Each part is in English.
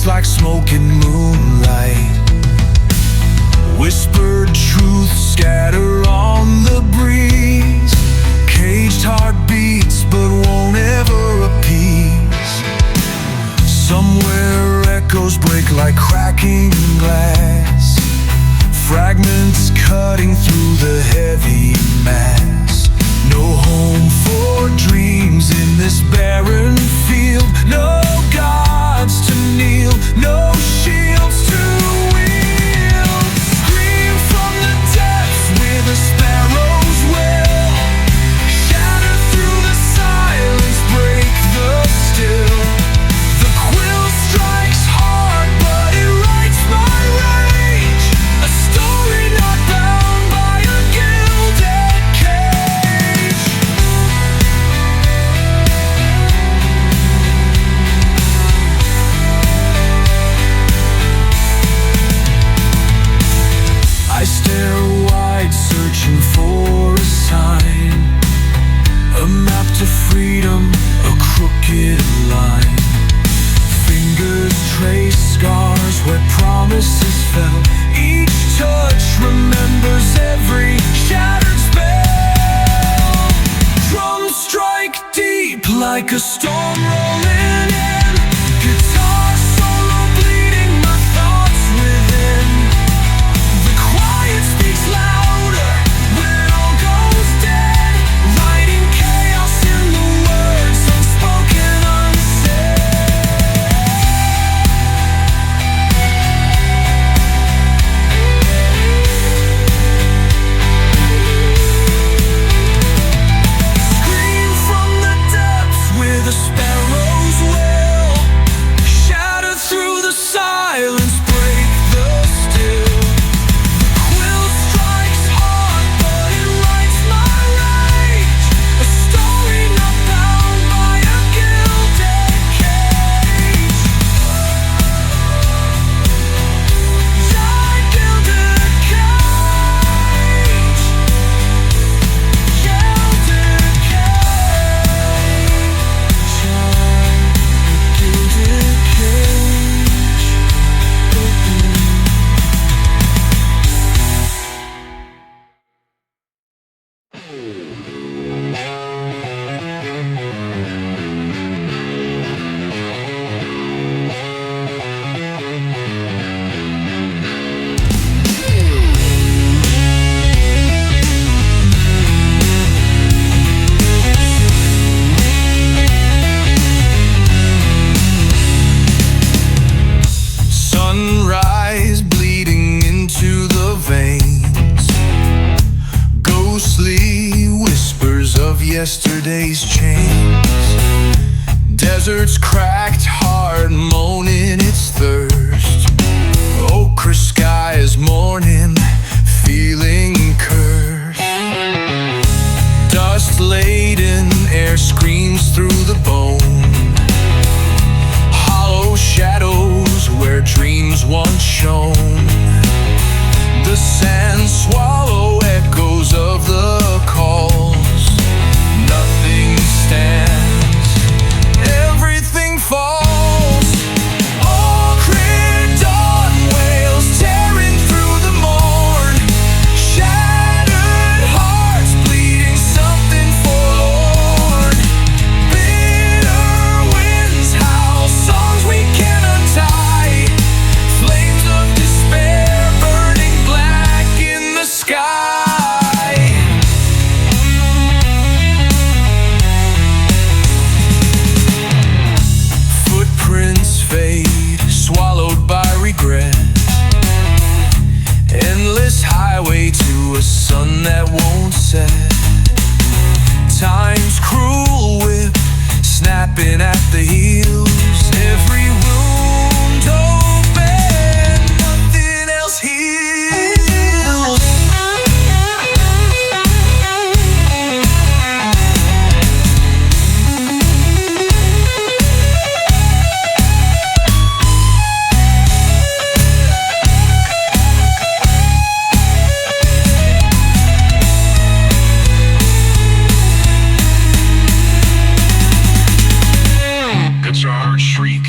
breaks like smoke in moonlight. Whispered truths scatter on the breeze. Caged heart beats but won't ever appease. Somewhere echoes break like cracking glass. Fragments cutting through the heavy mass. No home for dreams in this barren field. No gods to kneel, no shields to wield. Scream from the depths where the sparrows wail. Shatter through the silence, break the still. The quill strikes hard, but it writes my rage. A story not bound by a gilded cage. I stare wide, searching for a sign. A map to freedom, a crooked line. Fingers trace scars where promises fell. Each touch remembers every shattered spell. Drums strike deep like a storm rolling in. Guitar solo bleeding my thoughts within. The quiet speaks louder when it all goes dead. Writing chaos in the words unspoken, unsaid. Scream from the depths where the sparrows wail. Shatter through the silence, break the still. The quill strikes hard, but it writes my rage. A story not bound by a gilded cage. Giant gilded cage. Gilded cage. Gilded cage. Sunrise bleeding into the veins. Ghostly whispers of yesterday's chains. Desert's cracked heart moaning its thirst. Ochre skies mourning, feeling cursed. Dust laden air screams through the bone. Hollow shadows where dreams once shone. The sands swallow echoes of the calls. Nothing stands, everything falls. All clear dawn wails tearing through the morn. Shattered hearts bleeding something forlorn. Bitter winds howl songs we can't untie. Flames of despair burning black in the sky. Footprints fade, swallowed by regret. Endless highway to a sun that won't set. Time's cruel whip, snapping at the heels. Every wound open, nothing else heals. Guitar shriek,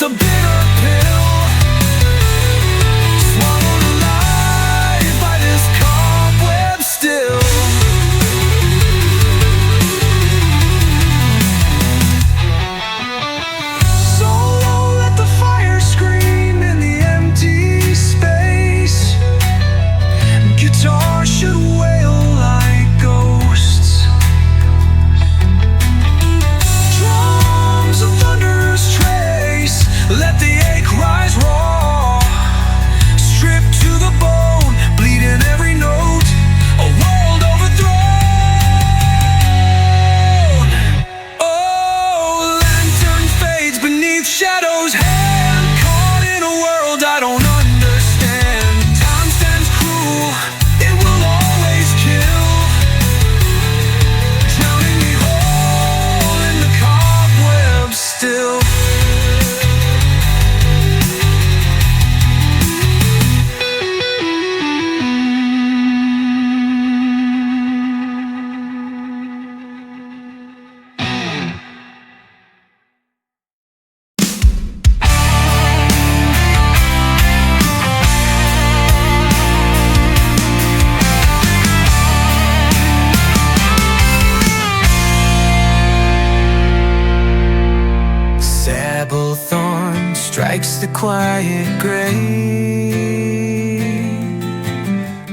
just a bitter pill, swallowed alive by this cobweb still. So let the fire scream in the empty space. Guitar should wail like ghosts. Drums of thunder's trace, let the ache rise raw. Stripped to the bone, bleeding every note, a world overthrown. Oh, lantern fades beneath shadows, hand caught in a world I don't understand. Time stands cruel, it will always kill, drowning me whole in the cobwebs still. Sable thorn strikes the quiet grave.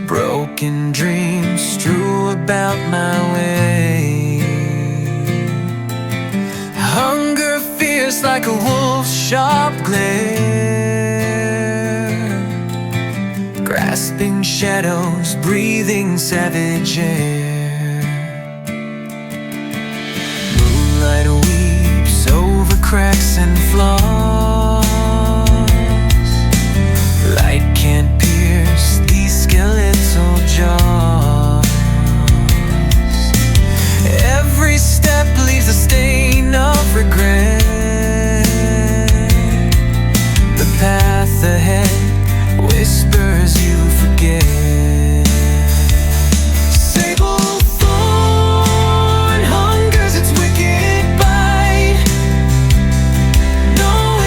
Broken dreams strew about my way. Hunger fierce like a wolf's sharp glare, grasping shadows, breathing savage air. Moonlight weeps over cracks and flaws. Light can't pierce these skeletal jaws. Every step leaves a stain of regret. The path ahead whispers you forget. Sable thorn hungers its wicked bite, knowing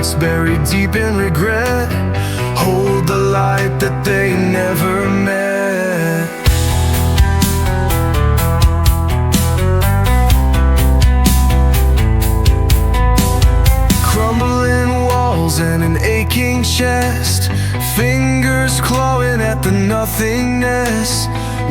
hearts buried deep in regret hold the light that they never met. Crumbling walls and an aching chest, fingers clawing at the nothingness.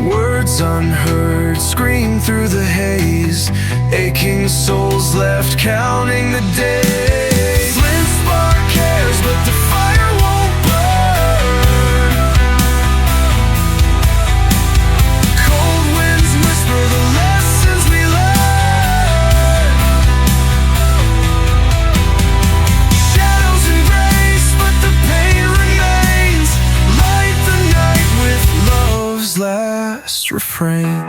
Words unheard scream through the haze, aching souls left counting the days. Flint spark cares, but the fire won't burn. Cold winds whisper the lessons we learn. Shadows embrace, but the pain remains. Light the night with love's last refrain.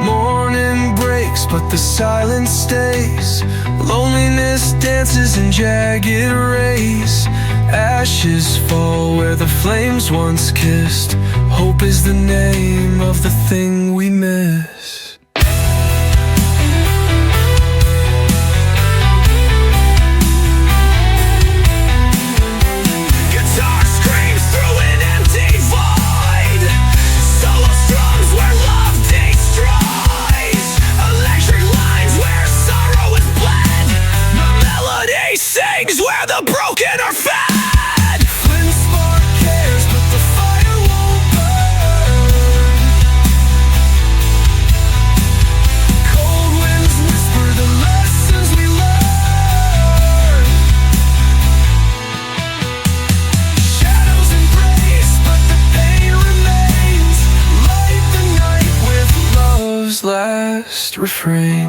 Morning breaks, but the silence stays. Loneliness dances in jagged rays. Ashes fall where the flames once kissed. Hope is the name of the thing we miss. Where the broken are fed. Flint spark cares, but the fire won't burn. Cold winds whisper the lessons we learn. Shadows embrace, but the pain remains. Light the night with love's last refrain.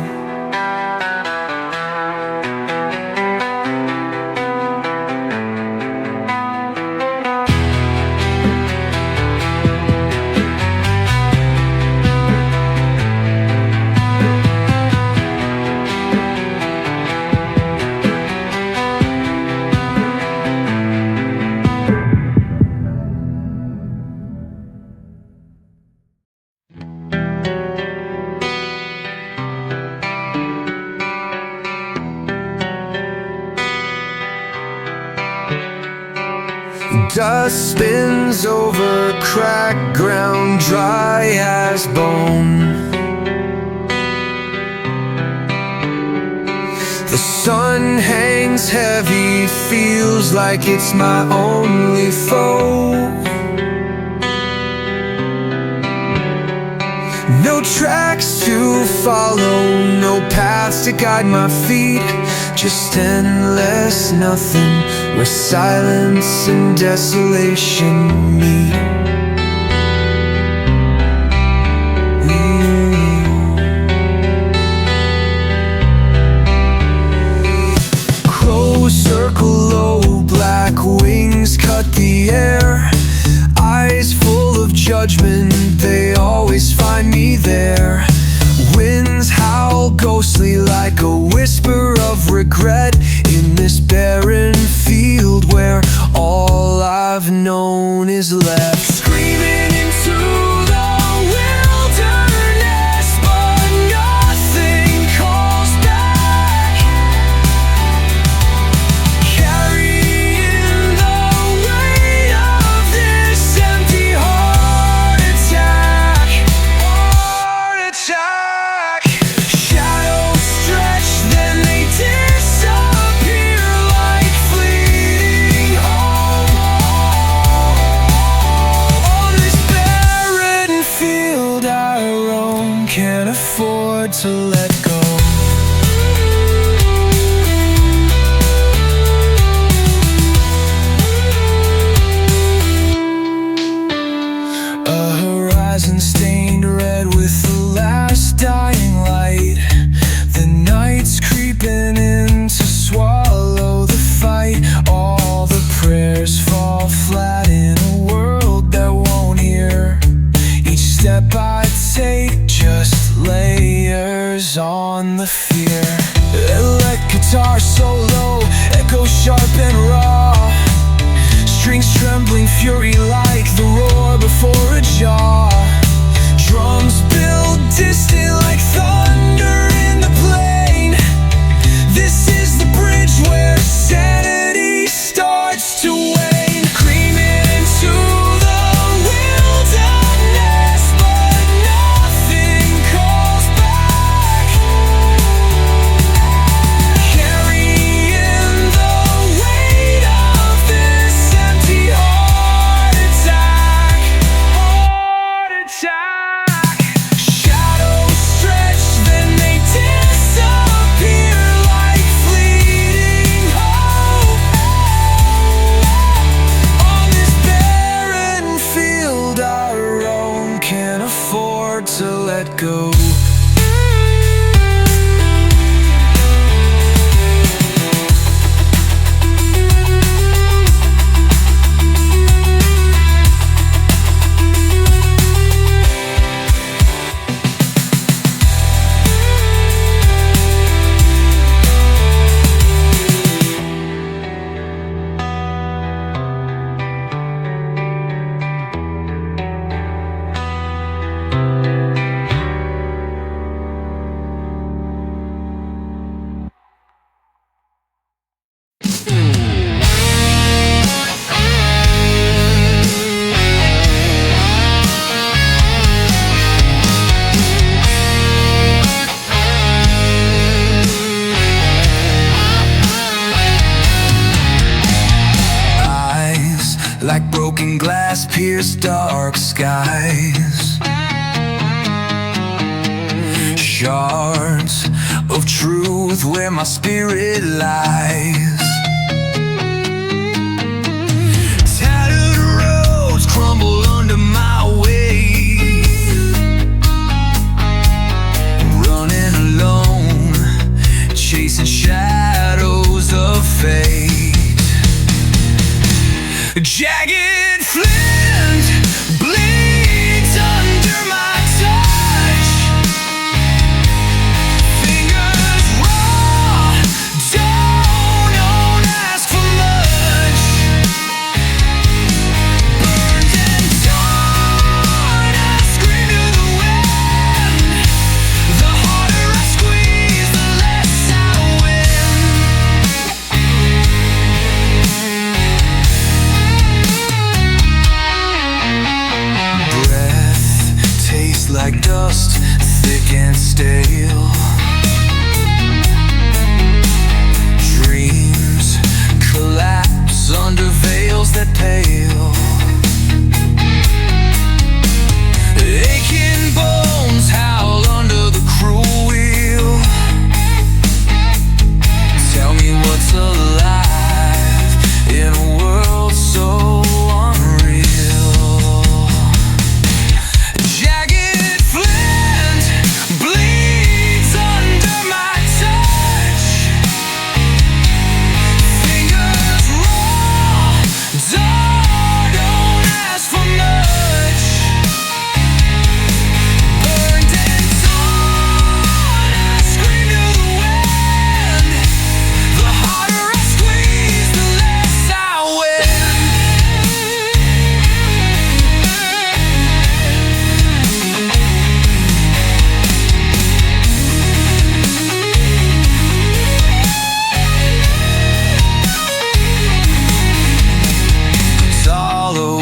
Dust spins over cracked ground, dry as bone. The sun hangs heavy, feels like it's my only foe. No tracks to follow, no paths to guide my feet. Just endless nothing, where silence and desolation meet. Crows circle low, black wings cut the air. Eyes full of judgment, they always find me there. Winds howl ghostly like a whisper of regret in this barren field where all I've known is left. Screaming into the wilderness, but nothing calls back. Carrying the weight of this empty heart attack. Heart attack. Shadows stretch, then they disappear like fleeting hope. let go. Like broken glass pierce dark skies, shards of truth where my spirit lies. Tattered roads crumble under my weight, running alone, chasing shadows of fate. Jagged flint bleeds under my touch, fingers raw, don't ask for much. Burned and torn, I scream to the wind. The harder I squeeze, the less I like dust, thick and stale. Dreams collapse under veils that pale. Aching bones howl under the cruel wheel. Tell me what's alive in a world so unreal.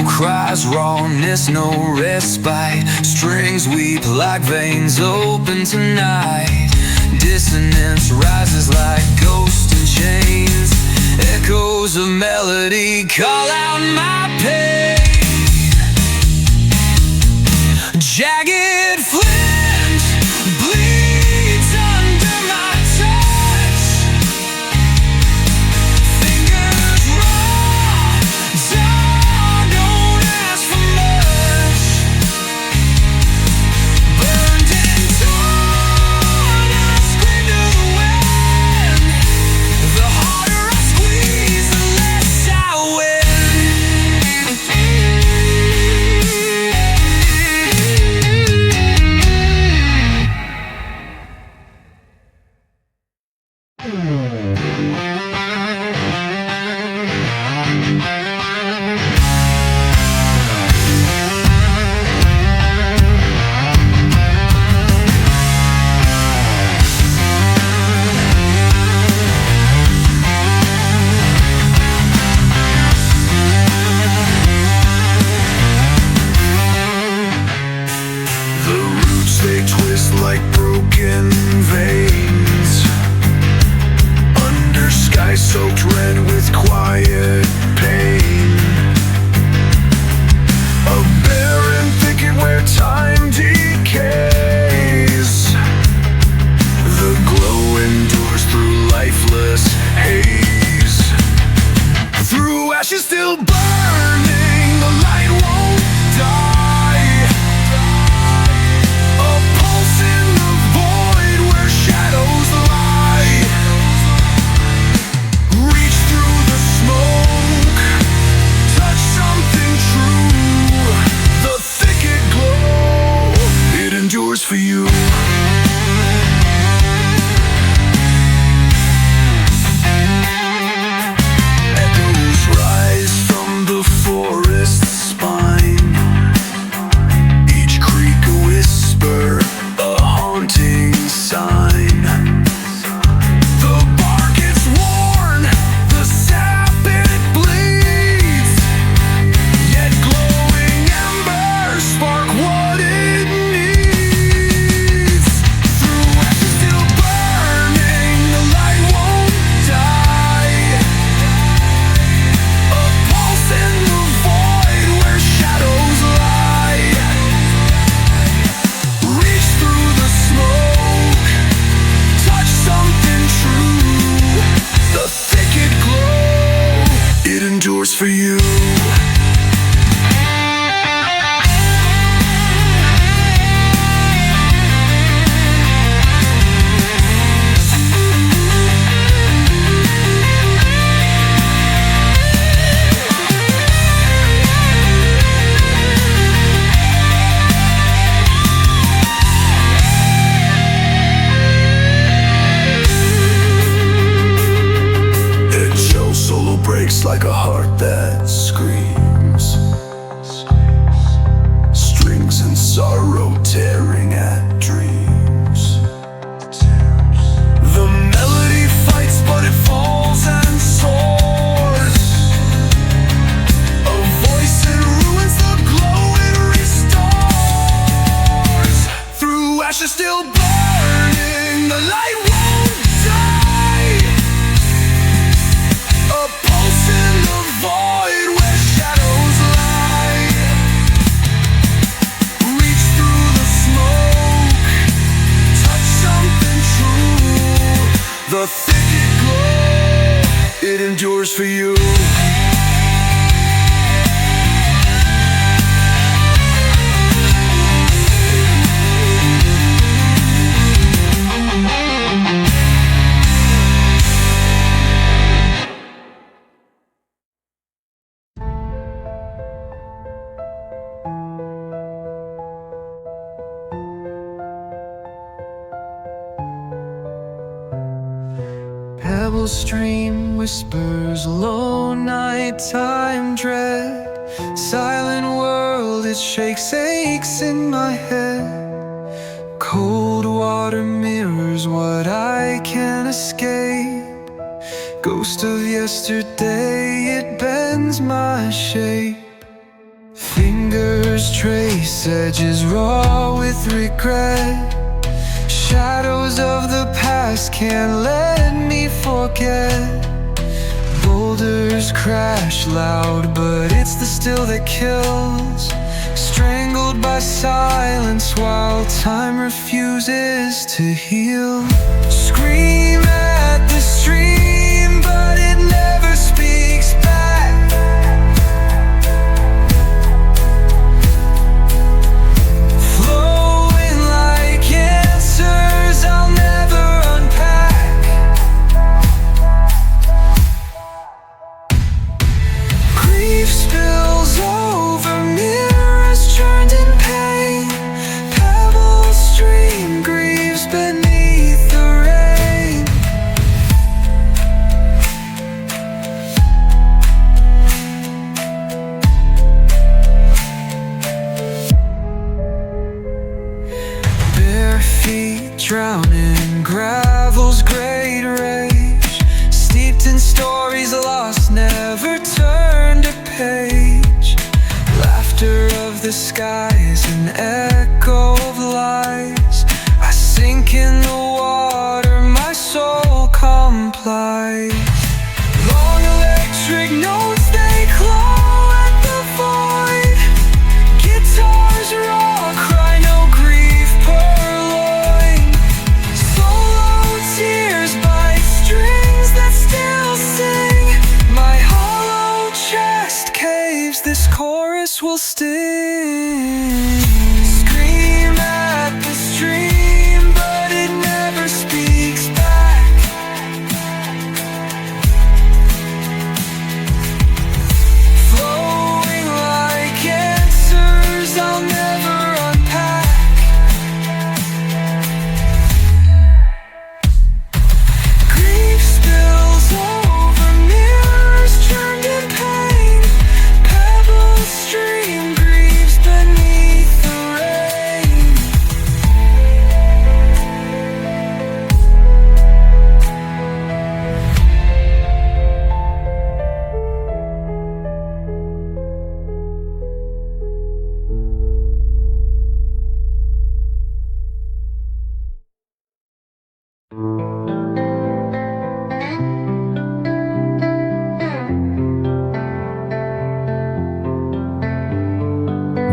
Cries, rawness, no respite. Strings weep like veins open tonight. Dissonance rises like ghosts in chains. Echoes of melody call out my pain. Jagged flint bleeds under my touch. Fingers raw, don't ask for much. Burned and torn, I scream to the wind. The harder I squeeze, the less I win. pebble stream whispers low nighttime dread. Silent world, it shakes, aches in my head. Cold water mirrors what I can't escape. Ghost of yesterday, it bends my shape. Fingers trace edges raw with regret. Shadows of the past can't let me forget. Boulders crash loud, but it's the still that kills. Strangled by silence while time refuses to heal. Scream at the stream, but it never speaks back. Flowing like answers I'll never unpack. Grief spills over mirrors churned in pain. Pebbles stream, grieves beneath the rain. Bare feet drown in gravel's great rage. Steeped in stories lost, never turned a page. Laughter of the skies, an echo of lies. I sink in the water, my soul complies. Long electric notes, they claw at the void. Guitars raw, cry no grief purloin. Solo tears bite strings that still sing. My hollow chest caves, this chorus will sting. Scream at the stream, but it never speaks back. Flowing like answers I'll never unpack. Grief spills over mirrors churned in pain. Pebbles stream, grieves beneath the rain.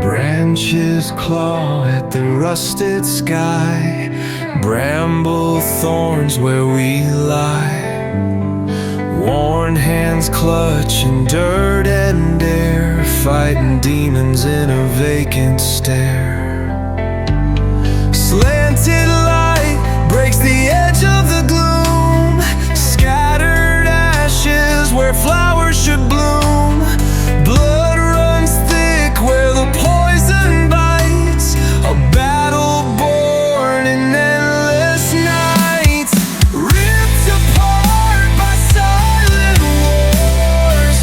Branches claw at the rusted sky. Bramble thorns where we lie. Worn hands clutch in dirt and air, fighting demons in a vacant stare. Slanted light breaks the edge of the gloom. Scattered ashes where flowers should bloom. Blood runs thick where the poison bites. A battle born in endless nights. Ripped apart by silent wars.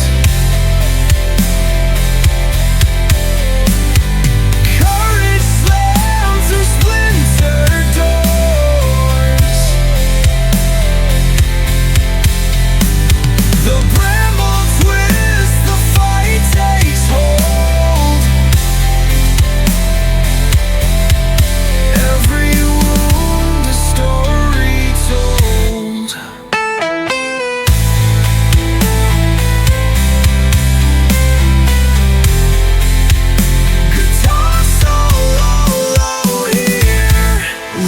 Courage slams through splintered doors. The bramble twist, the fight takes hold. Every wound a story told. Guitar solo low here,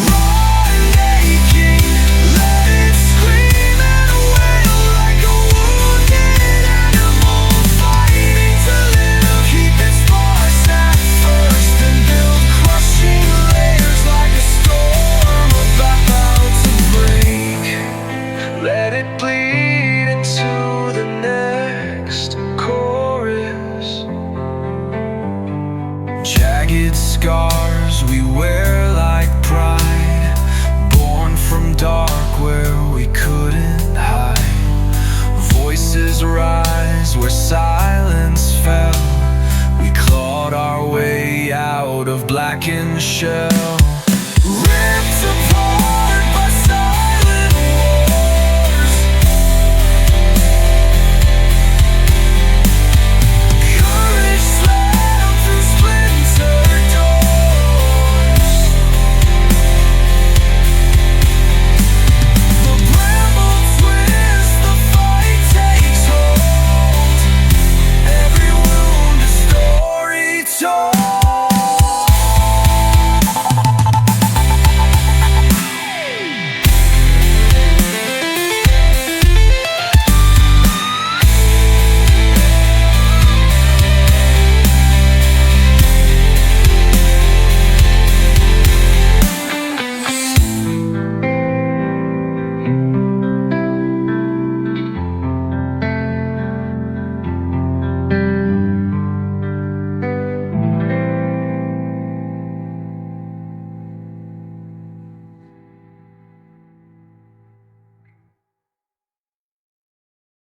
raw and aching. Let it scream and wail like a wounded animal fighting to live. Keep its voice at first and build crushing layers like a storm about to break. Let it bleed into the next chorus. Jagged scars we wear like pride, born from dark where we couldn't hide. where silence fell. We clawed our way out of blackened shell.